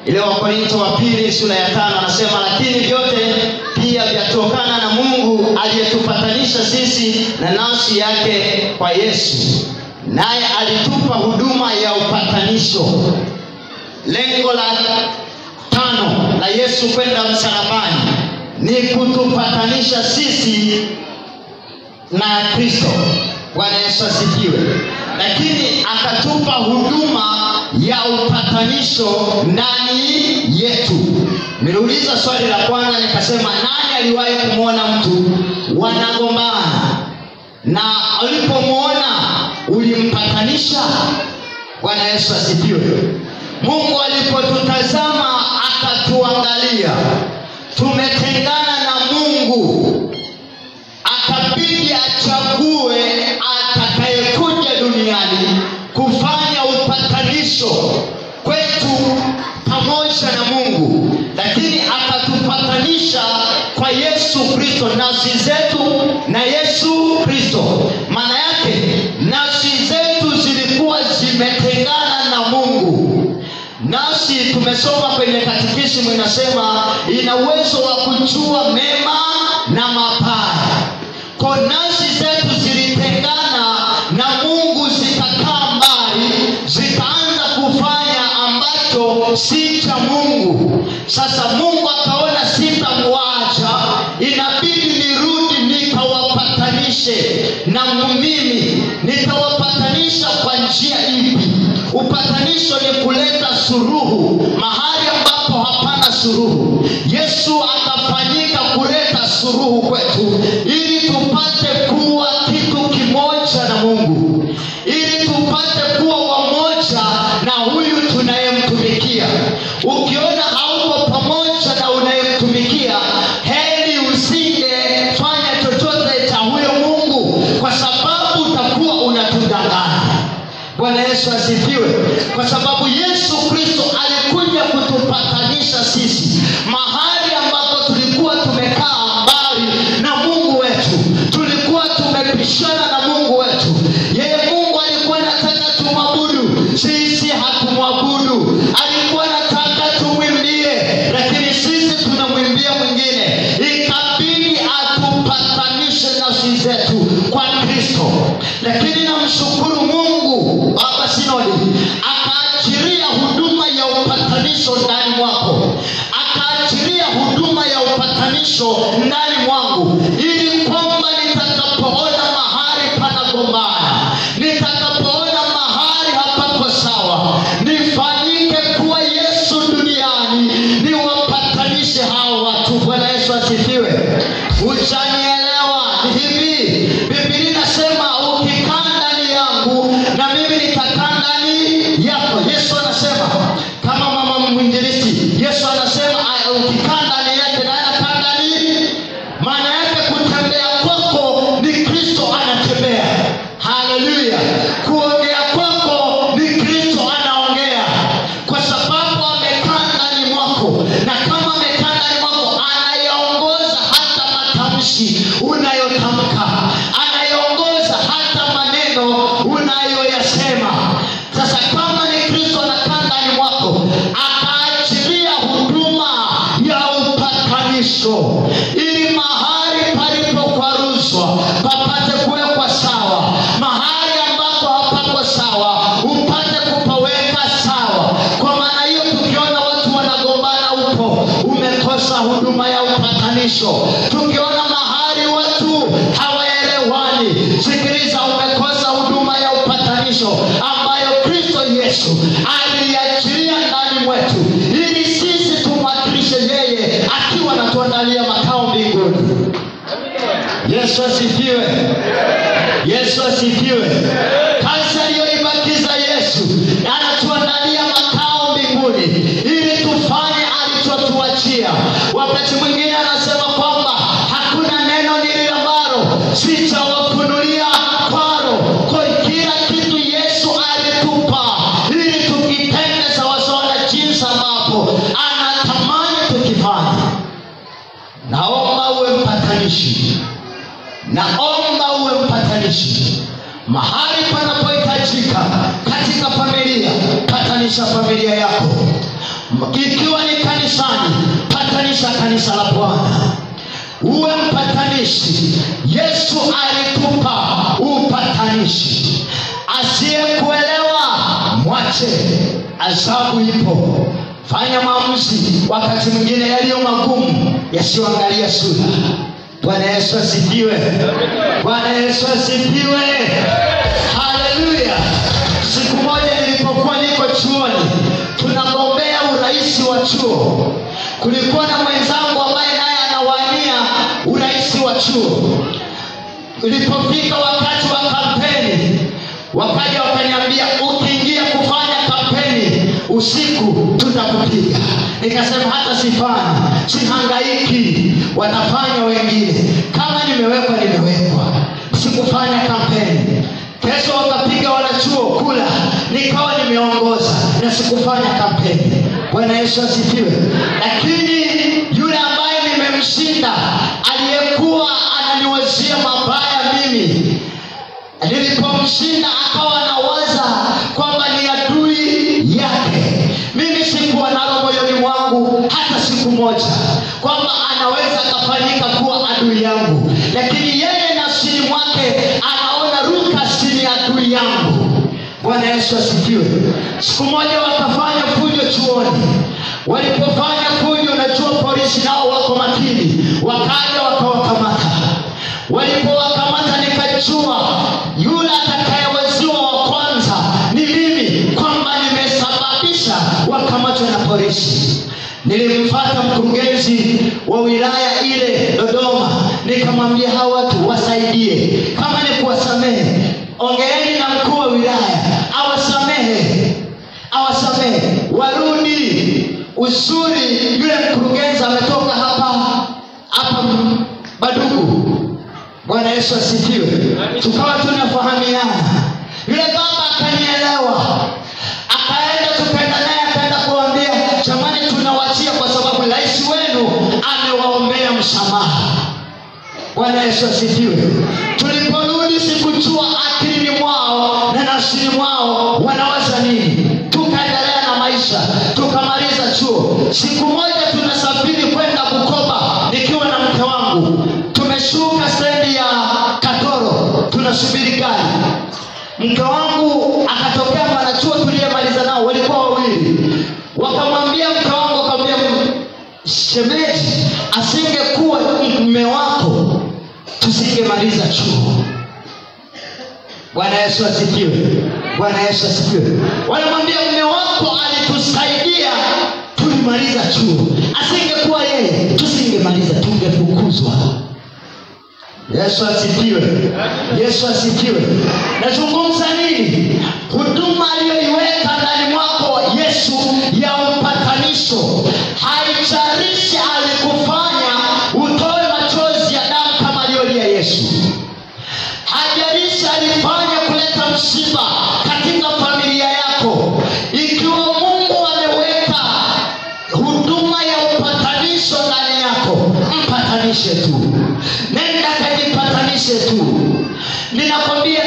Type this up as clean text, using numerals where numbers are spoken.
Ile Wakorintho wa pili sura ya 5 anasema lakini vyote pia vyatokana na Mungu aliyetupatanisha sisi na nafsi yake kwa Yesu, naye alitupa huduma ya upatanisho. Lengo la 5 la Yesu kwenda msalabani ni kutupatanisha sisi na Kristo. Bwana Yesu asifiwe. Lakini akatupa huduma ya upatanisho ndani yetu. Niliuliza swali la kwanza nikasema nani aliwahi kumuona mtu wanagombana na alipomuona ulimpatanisha? Bwana Yesu asifiwe. Mungu alipotutazama akatuangalia tumetengana na Mungu, akabidi achague atakayekuja duniani kufanya upatanisho kwetu pamoja na Mungu. Lakini akatupatanisha kwa Yesu Kristo, nafsi zetu na Yesu Kristo. Maana yake nafsi zetu zilikuwa zimetengana na Mungu. Nafsi tumesoma kwenye katekisimu inasema ina uwezo wa kujua mema na mabaya. Kwa nafsi zetu zilitengana na Mungu, zikakaa mbali, zikaanza kufanya ambacho si cha Mungu. Sasa Mungu akaona sitamwacha, inabidi nirudi nikawapatanishe na mimi. Nitawapatanisha kwa njia ipi? Upatanisho ni kuleta suluhu mahali ambapo hapana suluhu. Yesu akafanyika kuleta suluhu kwetu ili tupate kuwa kitu kimoja na Mungu, ili tupate kuwa wamoja na huyu tunayemtumikia. Ukiona hauko pamoja na unayemtumikia, heri usingefanya chochote cha huyo Mungu, kwa sababu utakuwa unatudanganya. Bwana Yesu asifiwe. Kwa sababu Yesu Kristo alikuja kutupatanisha sisi mahali ambapo tulikuwa tumekaa mbali na Mungu wetu, tulikuwa tumepishana na Mungu wetu. Yeye Mungu alikuwa anataka tumwabudu, sisi hatumwabudu. Alikuwa anataka tumwimbie, lakini sisi tunamwimbia mwingine. Ikabidi atupatanishe nafsi zetu kwa Kristo. Lakini namshukuru Mungu Baba Sinodi akaachilia huduma ya upatanisho ndani mwako, akaachilia huduma ya upatanisho ndani mwangu, ili kwamba nitakapoona mahali panagombana, nitakapoona mahali hapako sawa, nifanyike kuwa Yesu duniani, niwapatanishe hao watu. Bwana Yesu asifiwe. Uchanielewa? Ni hivi, Biblia inasema ukikaa ndani yangu na mimi nitakaa ndani yako. Yesu anasema kama mama mwinjilisti, Yesu anasema ukikaa ndani yake na anakaa ndani. Maana yake kutembea kwako ni Kristo anatembea. Haleluya. Kuongea kwako ni Kristo anaongea, kwa sababu amekaa ndani mwako. Na kama amekaa ndani mwako, anayaongoza hata matamshi unayotamka, anayaongoza hata maneno unayoyasema. Sasa kama ni Kristo anakaa ndani mwako, akaachilia huduma ya upatanisho ili mahali palipokwaruzwa papate kuwekwa sawa, mahali ambapo hapako sawa upate kupaweka sawa. Kwa maana hiyo tukiona watu wanagombana huko, umekosa huduma ya upatanisho. Tukiona mahali watu hawaelewani, sikiliza, umekosa huduma ya upatanisho ambayo Kristo Yesu aliachilia ndani mwetu ili sisi tumwakilishe yeye akiwa anatuandalia makao mbinguni. Yesu asifiwe. Yesu asifiwe. Kazi aliyoibakiza Yesu, anatuandalia makao mbinguni ili tufanye alichotuachia. Wakati mwingine anasema kwamba hakuna neno nili ambalo sitawafunulia kwalo. Kwa kila kitu Yesu alitupa ili tukitende sawasawa na jinsi ambapo anatamani tukifanye. Naomba uwe mpatanishi. Naomba uwe mpatanishi. Mahali panapohitajika katika familia, patanisha familia yako. Ikiwa ni kanisani, patanisha kanisa la Bwana. Uwe mpatanishi. Yesu alitupa upatanishi. Asiyekuelewa mwache, adhabu ipo. Fanya maamuzi wakati mwingine yaliyo magumu, yasiyoangalia sura. Bwana Yesu asifiwe. Bwana Yesu asifiwe. Haleluya. Siku moja nilipokuwa niko chuoni, tunagombea urais wa chuo. Kulikuwa na mwenzangu ambaye naye anawania urais wa chuo. Ulipofika wakati wa kampeni, wakaja wakaniambia, ukiingia kufanya kampeni usiku tutakupiga. Nikasema hata sifanya, sihangaiki, watafanya wengine. Kama nimewekwa nimewekwa. Sikufanya kampeni. Kesho wakapiga wanachuo kula, nikawa nimeongoza na sikufanya kampeni. Bwana Yesu asifiwe. Lakini yule ambaye nimemshinda, aliyekuwa ananiwazia mabaya mimi, nilipomshinda akawa anawaza kwamba ni adui yake. Mimi sikuwa nalo moyoni mwangu hata siku moja kwamba anaweza akafanyika kuwa adui yangu, lakini yeye nafsini mwake anaona Lucas ni adui yangu. Bwana Yesu asifiwe. Siku moja wakafanya fujo chuoni. Walipofanya fujo, najua polisi nao wako makini, wakaja wakawakamata. Walipowakamata nikajua yule atakayewaziwa wa kwanza ni mimi, kwamba nimesababisha wakamatwe na polisi. Nilimfuata mkurugenzi wa wilaya ile Dodoma, nikamwambia hawa watu wasaidie, kama ni kuwasamehe, ongeeni na mkuu wa wilaya awasamehe, warudi. Uzuri yule mkurugenzi ametoka hapa Badugu. Bwana Yesu asifiwe. Tukawa tunafahamiana. Yule baba akanielewa, akaenda, tukaenda naye, akaenda kuambia, jamani tunawachia kwa sababu rais wenu amewaombea msamaha. Bwana Yesu asifiwe. Tuliporudi sikujua akilini mwao na nafsini mwao wanawaza nini. Tukaendelea na maisha, tukamaliza chuo. Siku moja tunasafiri kwenda Bukoba nikiwa na mke wangu. Tumeshuka stendi ya Katoro, tunasubiri gari. Mke wangu akatokea mwanachuo tuliyemaliza nao, walikuwa wawili. Wakamwambia mke wangu, akamwambia, shemeji, asingekuwa mume wako tusingemaliza chuo. Bwana Yesu asifiwe. Bwana Yesu asifiwe. Wanamwambia, mume wako alitusaidia tulimaliza chuo. Asingekuwa yeye tusingemaliza, tungefukuzwa. Yesu asifiwe. Yesu asifiwe. Nazungumza nini? Huduma aliyoiweka ndani mwako Yesu ya upatanisho, haijalishi alikufanya utoe machozi ya damu kama aliyolia Yesu. Haijalishi alifanya kuleta msiba katika familia yako. Ikiwa Mungu ameweka huduma ya upatanisho ndani yako, mpatanishe tu. Nenda kajipatanishe tu. Ninakwambia